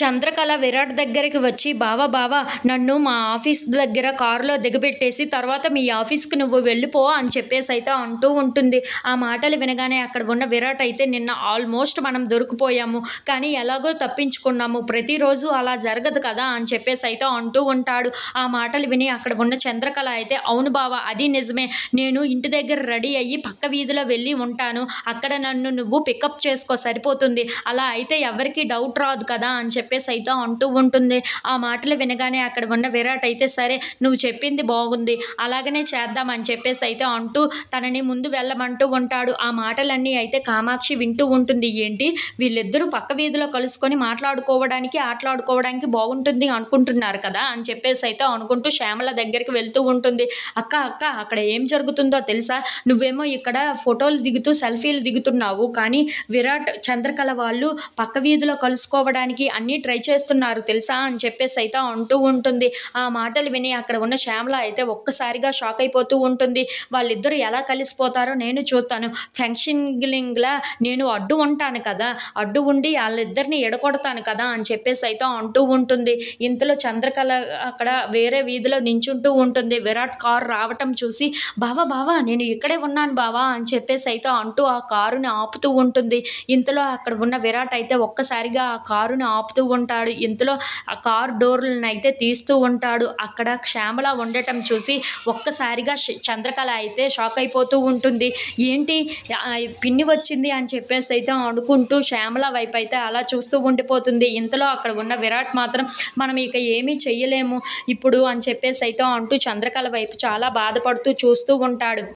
చంద్రకళ విరాట్ దగ్గరికి వచ్చి బావా బావా నన్ను మా ఆఫీస్ దగ్గర కారులో దిగబెట్టేసి తర్వాత మీ ఆఫీస్కి నువ్వు వెళ్ళిపో అని చెప్పేసి అయితే అంటూ ఉంటుంది. ఆ మాటలు వినగానే అక్కడ ఉన్న విరాట్ అయితే నిన్న ఆల్మోస్ట్ మనం దొరికిపోయాము, కానీ ఎలాగో తప్పించుకున్నాము, ప్రతిరోజు అలా జరగదు కదా అని చెప్పేసి అయితే అంటూ ఉంటాడు. ఆ మాటలు విని అక్కడ ఉన్న చంద్రకళ అయితే అవును బావా అది నిజమే, నేను ఇంటి దగ్గర రెడీ అయ్యి పక్క వీధిలో వెళ్ళి ఉంటాను, అక్కడ నన్ను నువ్వు పికప్ చేసుకో సరిపోతుంది, అలా అయితే ఎవరికి డౌట్ రాదు కదా అని చెప్పేసి అయితే అంటూ ఉంటుంది. ఆ మాటలు వినగానే అక్కడ ఉన్న విరాట్ అయితే సరే నువ్వు చెప్పింది బాగుంది, అలాగనే చేద్దాం అని చెప్పేసి అయితే అంటూ తనని ముందు వెళ్ళమంటూ ఉంటాడు. ఆ మాటలన్నీ అయితే కామాక్షి వింటూ ఉంటుంది. ఏంటి వీళ్ళిద్దరూ పక్క వీధిలో కలుసుకొని మాట్లాడుకోవడానికి ఆటలాడుకోవడానికి బాగుంటుంది అనుకుంటున్నారు కదా అని చెప్పేసి అయితే అనుకుంటూ శ్యామల దగ్గరికి వెళ్తూ ఉంటుంది. అక్క అక్క అక్కడ ఏం జరుగుతుందో తెలుసా, నువ్వేమో ఇక్కడ ఫోటోలు దిగుతూ సెల్ఫీలు దిగుతున్నావు, కానీ విరాట్ చంద్రకళ వాళ్ళు పక్క వీధిలో కలుసుకోవడానికి అన్నీ ట్రై చేస్తున్నారు తెలుసా అని చెప్పేసి అయితే అంటూ ఉంటుంది. ఆ మాటలు విని అక్కడ ఉన్న శ్యామల అయితే ఒక్కసారిగా షాక్ అయిపోతూ ఉంటుంది. వాళ్ళిద్దరూ ఎలా కలిసిపోతారో నేను చూస్తాను, ఫంక్షన్లా నేను అడ్డు ఉంటాను కదా, అడ్డు ఉండి వాళ్ళిద్దరిని ఎడగొడతాను కదా అని చెప్పేసి అయితే అంటూ ఉంటుంది. ఇంతలో చంద్రకళ అక్కడ వేరే వీధిలో నించుంటూ ఉంటుంది. విరాట్ కారు రావటం చూసి బావా బావా నేను ఇక్కడే ఉన్నాను బావా అని చెప్పేసి అయితే అంటూ ఆ కారుని ఆపుతూ ఉంటుంది. ఇంతలో అక్కడ ఉన్న విరాట్ అయితే ఒక్కసారిగా ఆ కారుని ఆపుతూ ఉంటాడు. ఇంతలో ఆ కారు డోర్లను అయితే తీస్తూ ఉంటాడు. అక్కడ శ్యామల ఉండటం చూసి ఒక్కసారిగా చంద్రకళ అయితే షాక్ అయిపోతూ ఉంటుంది. ఏంటి పిన్ని వచ్చింది అని చెప్పేసి అయితే అనుకుంటూ శ్యామల వైపు అయితే అలా చూస్తూ ఉండిపోతుంది. ఇంతలో అక్కడ ఉన్న విరాట్ మాత్రం మనం ఇక ఏమీ చెయ్యలేము ఇప్పుడు అని చెప్పేసి అయితే అంటూ చంద్రకళ వైపు చాలా బాధపడుతూ చూస్తూ ఉంటాడు.